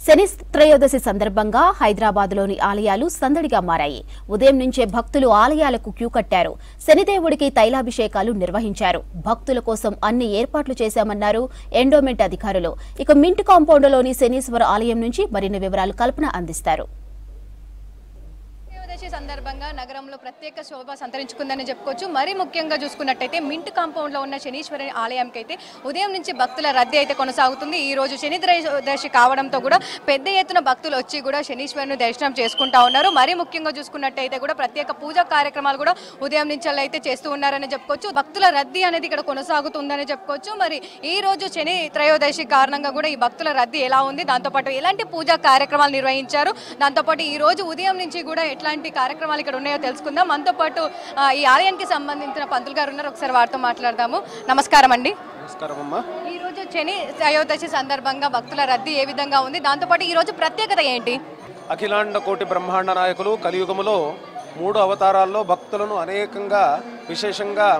శని త్రయోదశి సందర్భంగా హైదరాబాద్లోని ఆలయాలు సందడిగా మారాయి. ఉదయం నుంచే భక్తులు ఆలయాలకు క్యూ కట్టారు. శనిదేవుడికి తైలాభిషేకాలు నిర్వహించారు. భక్తుల కోసం అన్ని ఏర్పాట్లు చేశామన్నారు ఎండోమెంట్ అధికారులు. ఇక మింట్ కాంపౌండ్లోని శనీశ్వర ఆలయం నుంచి మరిన్ని వివరాలు కల్పన అందిస్తారు. సందర్భంగా నగరంలో ప్రత్యేక శోభ సంతరించుకుందని చెప్పుకోవచ్చు. మరి ముఖ్యంగా చూసుకున్నట్టయితే మింట్ కాంపౌండ్ లో ఉన్న శనీశ్వరుని ఆలయంకి అయితే ఉదయం నుంచి భక్తుల రద్దీ అయితే కొనసాగుతుంది. ఈ రోజు శని త్రయోదశి కావడంతో కూడా పెద్ద ఎత్తున భక్తులు వచ్చి కూడా శనీశ్వరుని దర్శనం చేసుకుంటా ఉన్నారు. మరి ముఖ్యంగా చూసుకున్నట్టయితే కూడా ప్రత్యేక పూజా కార్యక్రమాలు కూడా ఉదయం నుంచి అయితే చేస్తూ ఉన్నారని చెప్పుకోవచ్చు. భక్తుల రద్దీ అనేది ఇక్కడ కొనసాగుతుందని చెప్పుకోవచ్చు. మరి ఈ రోజు శని త్రయోదశి కారణంగా కూడా ఈ భక్తుల రద్దీ ఎలా ఉంది, దాంతోపాటు ఎలాంటి పూజా కార్యక్రమాలు నిర్వహించారు, దాంతోపాటు ఈ రోజు ఉదయం నుంచి కూడా ఎట్లాంటి కార్యక్రమాలు ఇక్కడ ఉన్నాయో తెలుసుకుందాం. మనతో పాటు ఈ ఆలయానికి సంబంధించిన పంతులు గారు ఉన్నారు, ఒకసారి వారితో మాట్లాడదాము. నమస్కారం అండి. నమస్కారం అమ్మా. ఈ రోజు శని త్రయోదశి సందర్భంగా భక్తుల రద్దీ ఏ విధంగా ఉంది, దాంతోపాటు ఈ రోజు ప్రత్యేకత ఏంటి? అఖిలాండ కోటి బ్రహ్మాండ నాయకులు కలియుగములో 3 అవతారాల్లో భక్తులను అనేకంగా విశేషంగా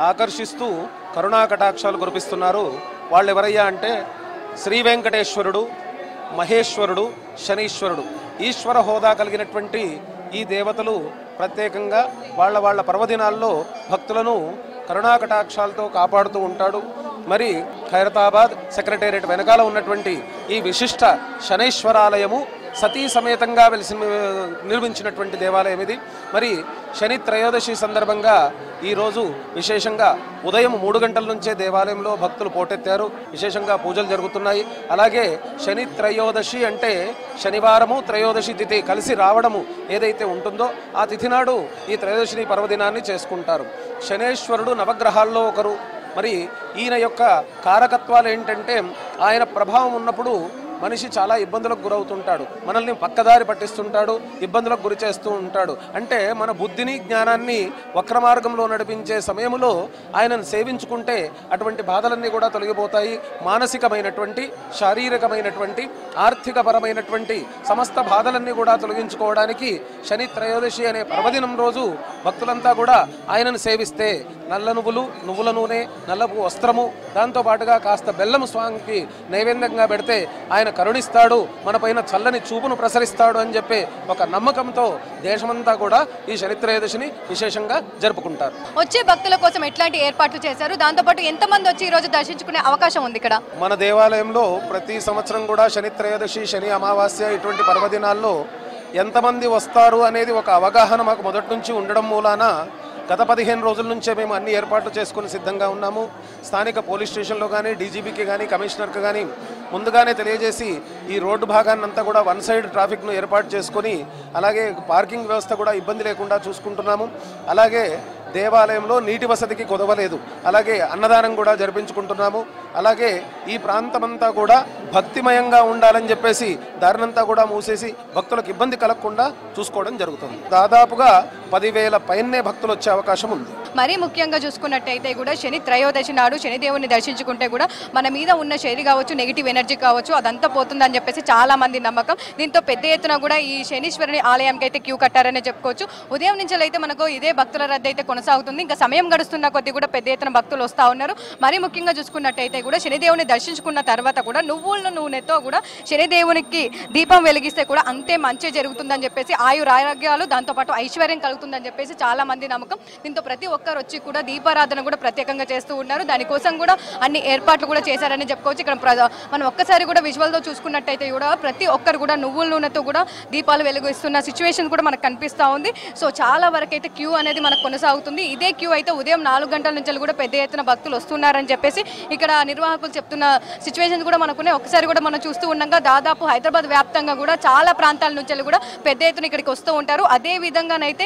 ఆకర్షిస్తూ కరుణా కటాక్షాలు కురిపిస్తున్నారు. వాళ్ళు ఎవరయ్యా అంటే శ్రీ వెంకటేశ్వరుడు, మహేశ్వరుడు, శనీశ్వరుడు. ఈశ్వర హోదా కలిగినటువంటి ఈ దేవతలు ప్రత్యేకంగా వాళ్ళ పర్వదినాల్లో భక్తులను కరుణాకటాక్షాలతో కాపాడుతూ ఉంటాడు. మరి ఖైరతాబాద్ సెక్రటేరియట్ వెనకాల ఉన్నటువంటి ఈ విశిష్ట శనైశ్వరాలయము సతీ సమేతంగా నిర్మించినటువంటి దేవాలయం ఇది. మరి శని త్రయోదశి సందర్భంగా ఈరోజు విశేషంగా ఉదయం 3 గంటల నుంచే దేవాలయంలో భక్తులు పోటెత్తారు. విశేషంగా పూజలు జరుగుతున్నాయి. అలాగే శని త్రయోదశి అంటే శనివారము త్రయోదశి తిథి కలిసి రావడము ఏదైతే ఉంటుందో ఆ తిథి నాడు ఈ త్రయోదశి పర్వదినాన్ని చేసుకుంటారు. శనేశ్వరుడు నవగ్రహాల్లో ఒకరు. మరి ఈయన యొక్క కారకత్వాలు ఏంటంటే ఆయన ప్రభావం ఉన్నప్పుడు మనిషి చాలా ఇబ్బందులకు గురవుతుంటాడు, మనల్ని పక్కదారి పట్టిస్తుంటాడు, ఇబ్బందులకు గురి చేస్తూ ఉంటాడు. అంటే మన బుద్ధిని జ్ఞానాన్ని వక్ర మార్గంలో నడిపించే సమయంలో ఆయనను సేవించుకుంటే అటువంటి బాధలన్నీ కూడా తొలగిపోతాయి. మానసికమైనటువంటి, శారీరకమైనటువంటి, ఆర్థికపరమైనటువంటి సమస్త బాధలన్నీ కూడా తొలగించుకోవడానికి శని త్రయోదశి అనే పర్వదినం రోజు భక్తులంతా కూడా ఆయనను సేవిస్తే నల్ల నువ్వుల నూనె, నల్లపు వస్త్రము, దాంతోపాటుగా కాస్త బెల్లము స్వామికి నైవేద్యంగా పెడితే ఆయన కరుణిస్తాడు, మన పైన చల్లని చూపును ప్రసరిస్తాడు అని చెప్పి ఒక నమ్మకంతో దేశమంతా కూడా ఈ శని త్రయోదశిని విశేషంగా జరుపుకుంటారు. వచ్చే భక్తుల కోసం ఎట్లాంటి ఏర్పాట్లు చేశారు, దాంతోపాటు ఎంతమంది వచ్చి ఈ రోజు దర్శించుకునే అవకాశం ఉంది ఇక్కడ? మన దేవాలయంలో ప్రతి సంవత్సరం కూడా శని త్రయోదశి, శని అమావాస్య ఇటువంటి పర్వదినాల్లో ఎంతమంది వస్తారు అనేది ఒక అవగాహన మాకు మొదటి నుంచి ఉండడం మూలాన గత 15 రోజుల నుంచే మేము అన్ని ఏర్పాట్లు చేసుకుని సిద్ధంగా ఉన్నాము. స్థానిక పోలీస్ స్టేషన్లో కానీ, డీజీపీకి కానీ, కమిషనర్కి కానీ ముందుగానే తెలియజేసి ఈ రోడ్డు భాగాన్నంతా కూడా 1 సైడ్ ట్రాఫిక్ను ఏర్పాటు చేసుకొని అలాగే పార్కింగ్ వ్యవస్థ కూడా ఇబ్బంది లేకుండా చూసుకుంటున్నాము. అలాగే దేవాలయంలో నీటి వసతికి కొదవలేదు. అలాగే అన్నదానం కూడా జరిపించుకుంటున్నాము. అలాగే ఈ ప్రాంతమంతా కూడా భక్తిమయంగా ఉండాలని చెప్పేసి దారినంతా కూడా మూసేసి భక్తులకు ఇబ్బంది కలగకుండా చూసుకోవడం జరుగుతుంది. దాదాపుగా 10,000 పైనే భక్తులు వచ్చే అవకాశం ఉంది. మరీ ముఖ్యంగా చూసుకున్నట్టయితే కూడా శని త్రయోదశి నాడు శనిదేవుని దర్శించుకుంటే కూడా మన మీద ఉన్న శని కావచ్చు, నెగిటివ్ ఎనర్జీ కావచ్చు, అదంతా పోతుందని చెప్పేసి చాలా మంది నమ్మకం. దీంతో పెద్ద ఎత్తున కూడా ఈ శనీశ్వరుని ఆలయంకి అయితే క్యూ కట్టారని చెప్పుకోవచ్చు. ఉదయం నుంచి అయితే మనకు ఇదే భక్తుల రద్దు అయితే కొనసాగుతుంది. ఇంకా సమయం గడుస్తున్న కొద్దీ కూడా పెద్ద ఎత్తున భక్తులు వస్తూ ఉన్నారు. మరీ ముఖ్యంగా చూసుకున్నట్టయితే కూడా శనిదేవుని దర్శించుకున్న తర్వాత కూడా నువ్వుల నూనెతో కూడా శనిదేవునికి దీపం వెలిగిస్తే కూడా అంతే మంచి జరుగుతుందని చెప్పేసి, ఆయురారోగ్యాలు దాంతోపాటు ఐశ్వర్యం కలుగుతుందని చెప్పేసి చాలా మంది నమ్మకం. దీంతో ప్రతి ఒక్కరు వచ్చి కూడా దీపారాధన కూడా ప్రత్యేకంగా చేస్తూ ఉన్నారు. దానికోసం కూడా అన్ని ఏర్పాట్లు కూడా చేశారని చెప్పుకోవచ్చు. ఇక్కడ మనం ఒక్కసారి కూడా విజువల్తో చూసుకున్నట్టయితే కూడా ప్రతి ఒక్కరు కూడా నువ్వుల నూనెతో కూడా దీపాలు వెలిగిస్తున్న సిచ్యువేషన్ కూడా మనకు కనిపిస్తూ ఉంది. సో చాలా వరకు అయితే క్యూ అనేది మనకు కొనసాగుతుంది. ఇదే క్యూ అయితే ఉదయం 4 గంటల నుంచి కూడా పెద్ద ఎత్తున భక్తులు వస్తున్నారని చెప్పేసి ఇక్కడ నిర్వాహకులు చెప్తున్న సిచ్యువేషన్ కూడా మనకునే. ఒకసారి కూడా మనం చూస్తూ ఉన్నాగా దాదాపు హైదరాబాద్ వ్యాప్తంగా కూడా చాలా ప్రాంతాల నుంచి కూడా పెద్ద ఎత్తున ఇక్కడికి వస్తూ ఉంటారు. అదే విధంగానైతే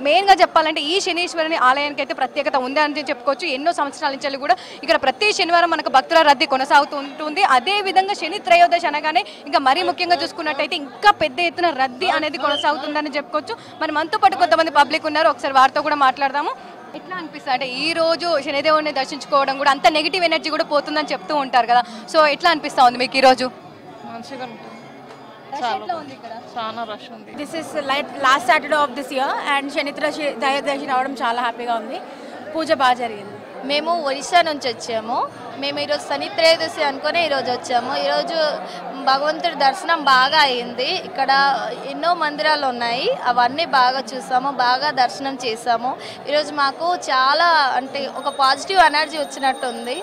మెయిన్గా చెప్పాలంటే ఈ శనీశ్వరుని ఆలయానికి అయితే ప్రత్యేకత ఉంది అని చెప్పుకోవచ్చు. ఎన్నో సంవత్సరాల నుంచి కూడా ఇక్కడ ప్రతి శనివారం మనకు భక్తుల రద్దీ కొనసాగుతూ ఉంటుంది. అదే విధంగా శని త్రయోదశి అనగానే ఇంకా మరీ ముఖ్యంగా చూసుకున్నట్టయితే ఇంకా పెద్ద ఎత్తున రద్దీ అనేది కొనసాగుతుందని చెప్పుకోవచ్చు. మరి మనతో పాటు కొంతమంది పబ్లిక్ ఉన్నారు, ఒకసారి వారితో కూడా మాట్లాడదాము. ఎట్లా అనిపిస్తుంది అంటే ఈ రోజు శనిదేవుని దర్శించుకోవడం కూడా అంత నెగిటివ్ ఎనర్జీ కూడా పోతుందని చెప్తూ ఉంటారు కదా, సో ఎట్లా అనిపిస్తా ఉంది మీకు ఈ రోజు? మంచిగా ఉంటుంది, చాలా రష్ ఉంది. This is last Saturday of this year and శని త్రయోదశి రావడం చాలా హ్యాపీగా ఉంది. పూజ బాగా జరిగింది. మేము ఒరిస్సా నుంచి వచ్చాము. మేము ఈరోజు శని త్రయోదశి అనుకుని ఈరోజు వచ్చాము. ఈరోజు భగవంతుడి దర్శనం బాగా అయింది. ఇక్కడ ఎన్నో మందిరాలు ఉన్నాయి, అవన్నీ బాగా చూసాము, బాగా దర్శనం చేసాము. ఈరోజు మాకు చాలా అంటే ఒక పాజిటివ్ ఎనర్జీ వచ్చినట్టు ఉంది.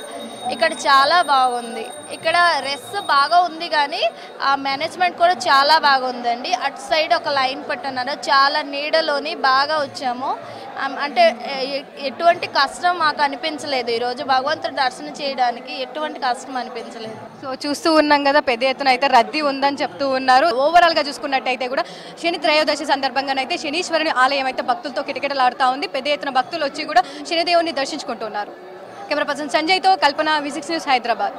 ఇక్కడ చాలా బాగుంది. ఇక్కడ రెస్ బాగా ఉంది కానీ ఆ మేనేజ్మెంట్ కూడా చాలా బాగుందండి. అటు సైడ్ ఒక లైన్ పట్టున్నారు, చాలా నీడలోని బాగా వచ్చాము. అంటే ఎటువంటి కష్టం మాకు అనిపించలేదు. ఈరోజు భగవంతుడు దర్శనం చేయడానికి ఎటువంటి కష్టం అనిపించలేదు. సో చూస్తూ ఉన్నాం కదా, పెద్ద ఎత్తున అయితే రద్దీ ఉందని చెప్తూ ఉన్నారు. ఓవరాల్గా చూసుకున్నట్టయితే కూడా శని త్రయోదశి సందర్భంగానైతే శనీశ్వరుని ఆలయం అయితే భక్తులతో కిటకిటలాడుతూ ఉంది. పెద్ద ఎత్తున భక్తులు వచ్చి కూడా శనిదేవుని దర్శించుకుంటున్నారు. కెమెరా పర్సన్ సంజయ్తో కల్పన, V6 న్యూస్, హైదరాబాద్.